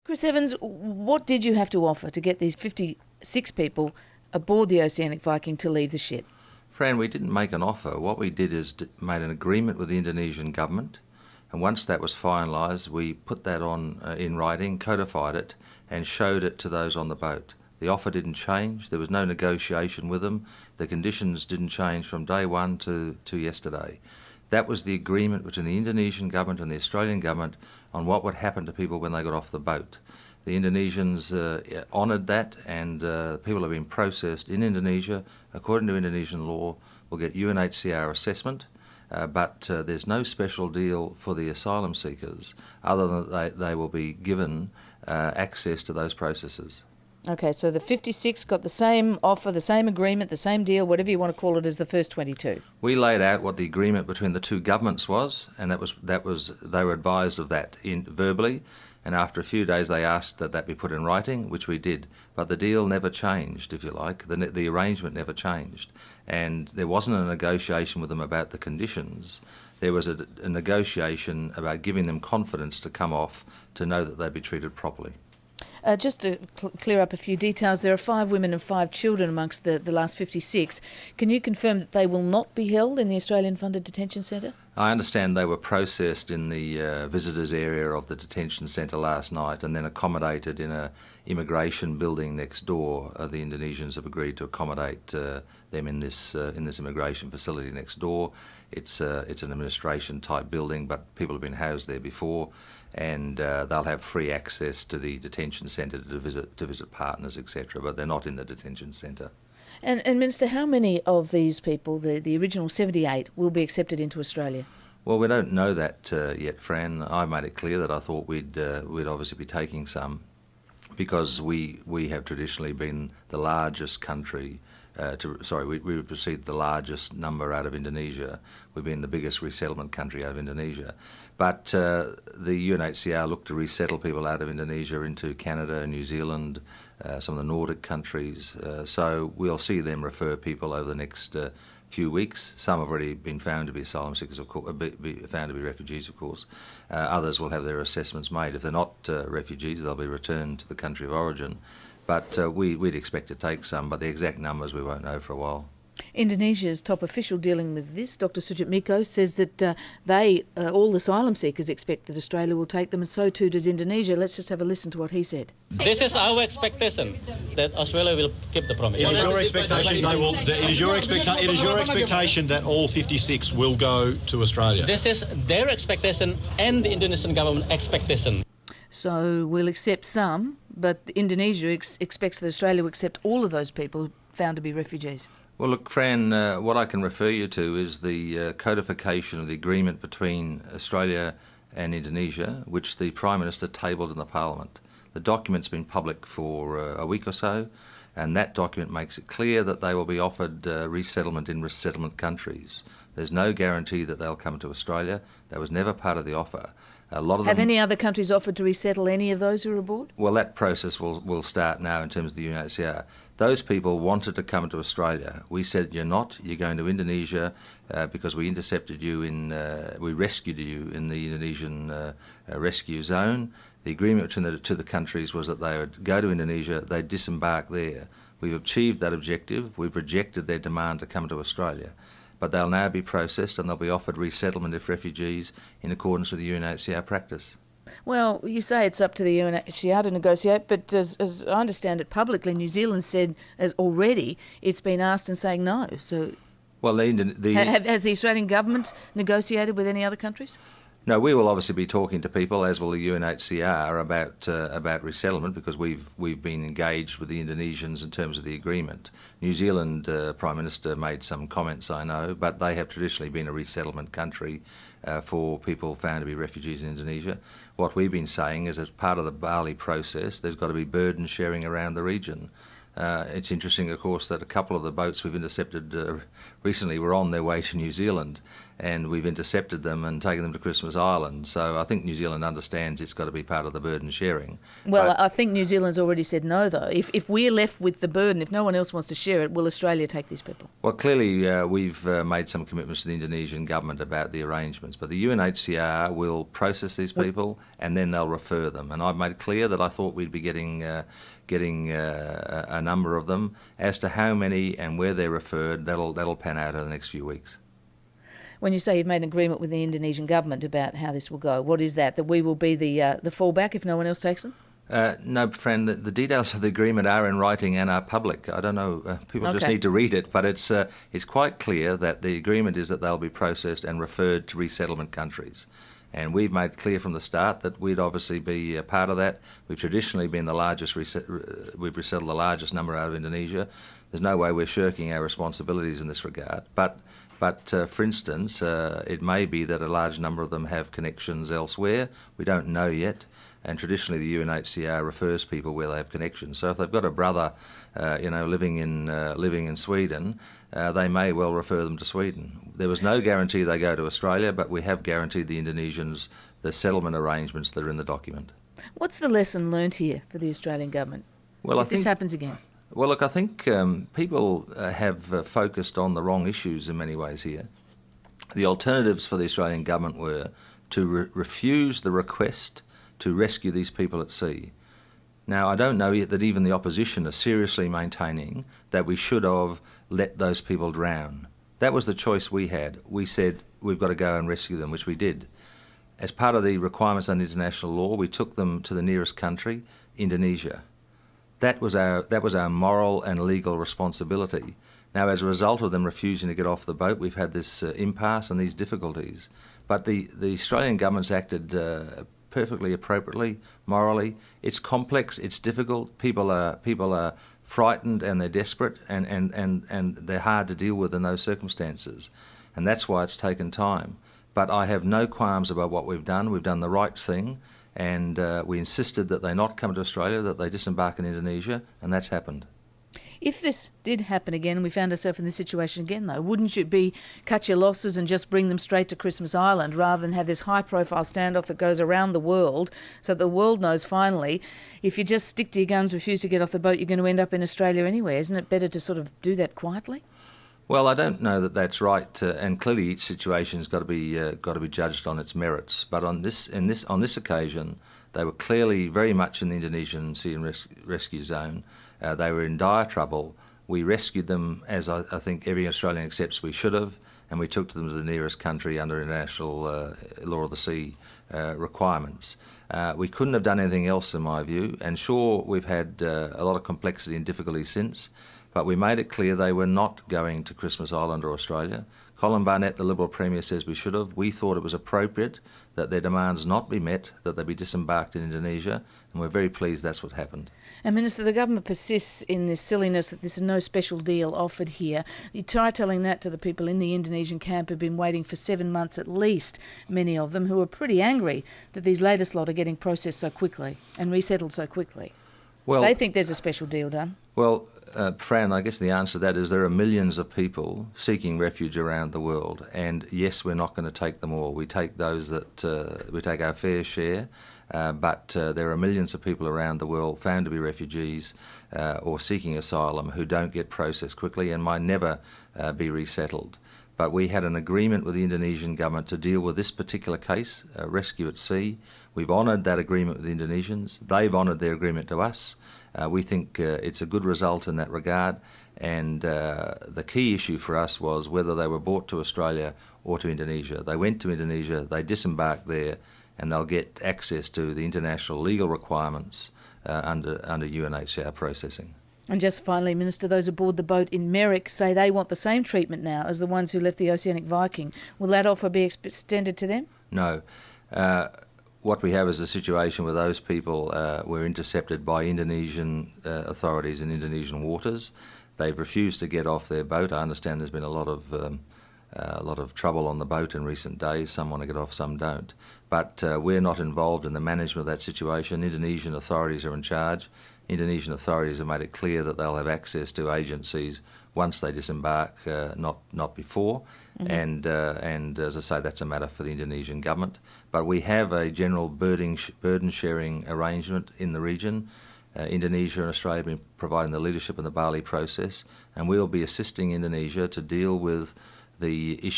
Chris Evans, what did you have to offer to get these 56 people aboard the Oceanic Viking to leave the ship? Fran, we didn't make an offer. What we did is made an agreement with the Indonesian government, and once that was finalised, we put that on in writing, codified it, and showed it to those on the boat. The offer didn't change. There was no negotiation with them. The conditions didn't change from day one to yesterday. That was the agreement between the Indonesian government and the Australian government on what would happen to people when they got off the boat. The Indonesians honoured that, and people have been processed in Indonesia, according to Indonesian law, will get UNHCR assessment, but there's no special deal for the asylum seekers other than that they will be given access to those processes. Okay, so the 56 got the same offer, the same agreement, the same deal, whatever you want to call it, as the first 22. We laid out what the agreement between the two governments was, and that was they were advised of that verbally, and after a few days they asked that that be put in writing, which we did. But the deal never changed, if you like. The arrangement never changed, and there wasn't a negotiation with them about the conditions. There was a negotiation about giving them confidence to come off, to know that they'd be treated properly. Just to clear up a few details, there are 5 women and 5 children amongst the last 56. Can you confirm that they will not be held in the Australian-funded detention centre? I understand they were processed in the visitors area of the detention centre last night and then accommodated in an immigration building next door. The Indonesians have agreed to accommodate them in this immigration facility next door. It's an administration type building, but people have been housed there before, and they'll have free access to the detention centre to visit partners, etc. But they're not in the detention centre. And Minister, how many of these people, the original 78, will be accepted into Australia? Well, we don't know that yet, Fran. I made it clear that I thought we'd obviously be taking some, because we have traditionally been the largest country. We've received the largest number out of Indonesia. We've been the biggest resettlement country out of Indonesia. But the UNHCR look to resettle people out of Indonesia into Canada and New Zealand, some of the Nordic countries. So we'll see them refer people over the next few weeks. Some have already been found to be asylum seekers, of course, found to be refugees, of course. Others will have their assessments made. If they're not refugees, they'll be returned to the country of origin. But we'd expect to take some, but the exact numbers we won't know for a while. Indonesia's top official dealing with this, Dr. Sujatmiko, says that all asylum seekers expect that Australia will take them, and so too does Indonesia. Let's just have a listen to what he said. This is our expectation, that Australia will keep the promise. It is your expectation they will. It is your expectation that all 56 will go to Australia. This is their expectation and the Indonesian government expectation. So we'll accept some, but Indonesia expects that Australia will accept all of those people found to be refugees. Well, look, Fran, what I can refer you to is the codification of the agreement between Australia and Indonesia, which the Prime Minister tabled in the Parliament. The document's been public for a week or so, and that document makes it clear that they will be offered resettlement in resettlement countries. There's no guarantee that they'll come to Australia. That was never part of the offer. Have any other countries offered to resettle any of those who are aboard? Well, that process will start now in terms of the UNHCR. Those people wanted to come to Australia. We said, you're not. You're going to Indonesia because we intercepted you we rescued you in the Indonesian rescue zone. The agreement between the two countries was that they would go to Indonesia, they'd disembark there. We've achieved that objective. We've rejected their demand to come to Australia. But they'll now be processed and they'll be offered resettlement if refugees in accordance with the UNHCR practice. Well, you say it's up to the UNHCR to negotiate, but as I understand it publicly, New Zealand said as already it's been asked and saying no. So, well, has the Australian government negotiated with any other countries? No, we will obviously be talking to people, as will the UNHCR, about resettlement, because we've been engaged with the Indonesians in terms of the agreement. New Zealand Prime Minister made some comments, I know, but they have traditionally been a resettlement country for people found to be refugees in Indonesia. What we've been saying is, as part of the Bali process, there's got to be burden sharing around the region. It's interesting, of course, that a couple of the boats we've intercepted recently were on their way to New Zealand, and we've intercepted them and taken them to Christmas Island. So I think New Zealand understands it's got to be part of the burden sharing. Well, I think New Zealand's already said no, though. If we're left with the burden, if no one else wants to share it, will Australia take these people? Well, clearly we've made some commitments to the Indonesian government about the arrangements, but the UNHCR will process these people and then they'll refer them. And I've made clear that I thought we'd be getting a number of them. As to how many and where they're referred, that'll pan out over the next few weeks. When you say you've made an agreement with the Indonesian government about how this will go, what is that? That we will be the fallback if no one else takes them? No, friend, the details of the agreement are in writing and are public. I don't know, people just need to read it, but it's quite clear that the agreement is that they'll be processed and referred to resettlement countries. And we've made clear from the start that we'd obviously be a part of that. We've traditionally been the largest, we've resettled the largest number out of Indonesia. There's no way we're shirking our responsibilities in this regard. But for instance, it may be that a large number of them have connections elsewhere. We don't know yet. And traditionally, the UNHCR refers people where they have connections. So if they've got a brother, living in Sweden, they may well refer them to Sweden. There was no guarantee they go to Australia, but we have guaranteed the Indonesians the settlement arrangements that are in the document. What's the lesson learnt here for the Australian government if this happens again? Well, look, I think people have focused on the wrong issues in many ways here. The alternatives for the Australian government were to refuse the request to rescue these people at sea. Now, I don't know yet that even the opposition are seriously maintaining that we should have let those people drown. That was the choice we had. We said we've got to go and rescue them, which we did. As part of the requirements under international law, we took them to the nearest country, Indonesia. That was our moral and legal responsibility. Now, as a result of them refusing to get off the boat, we've had this impasse and these difficulties. But the Australian government's acted perfectly appropriately, morally. It's complex, it's difficult. People are frightened and they're desperate and they're hard to deal with in those circumstances. And that's why it's taken time. But I have no qualms about what we've done. We've done the right thing. And we insisted that they not come to Australia, that they disembark in Indonesia, and that's happened. If this did happen again, and we found ourselves in this situation again, though, wouldn't you cut your losses and just bring them straight to Christmas Island rather than have this high-profile standoff that goes around the world so that the world knows finally, if you just stick to your guns, refuse to get off the boat, you're going to end up in Australia anyway? Isn't it better to sort of do that quietly? Well, I don't know that that's right, and clearly each situation's got to be judged on its merits. But on this occasion, they were clearly very much in the Indonesian Sea and Rescue Zone. They were in dire trouble. We rescued them, as I think every Australian accepts we should have, and we took them to the nearest country under international law of the sea requirements. We couldn't have done anything else, in my view. And sure, we've had a lot of complexity and difficulty since. But we made it clear they were not going to Christmas Island or Australia. Colin Barnett, the Liberal Premier, says we should have. We thought it was appropriate that their demands not be met, that they be disembarked in Indonesia, and we're very pleased that's what happened. And Minister, the government persists in this silliness that this is no special deal offered here. You try telling that to the people in the Indonesian camp who've been waiting for 7 months at least, many of them, who are pretty angry that these latest lot are getting processed so quickly and resettled so quickly. Well, they think there's a special deal done. Well, Fran, I guess the answer to that is there are millions of people seeking refuge around the world, and yes, we're not going to take them all. We take those that we take our fair share, but there are millions of people around the world found to be refugees or seeking asylum who don't get processed quickly and might never be resettled. But we had an agreement with the Indonesian government to deal with this particular case, rescue at sea. We've honoured that agreement with the Indonesians. They've honoured their agreement to us. We think it's a good result in that regard, and the key issue for us was whether they were brought to Australia or to Indonesia. They went to Indonesia, they disembarked there, and they'll get access to the international legal requirements under UNHCR processing. And just finally, Minister, those aboard the boat in Merrick say they want the same treatment now as the ones who left the Oceanic Viking. Will that offer be extended to them? No. What we have is a situation where those people were intercepted by Indonesian authorities in Indonesian waters. They've refused to get off their boat. I understand there's been a lot of trouble on the boat in recent days. Some want to get off, some don't. But we're not involved in the management of that situation. Indonesian authorities are in charge. Indonesian authorities have made it clear that they'll have access to agencies once they disembark, not before. And as I say, that's a matter for the Indonesian government. But we have a general burden sharing arrangement in the region. Indonesia and Australia have been providing the leadership in the Bali process, and we'll be assisting Indonesia to deal with the issue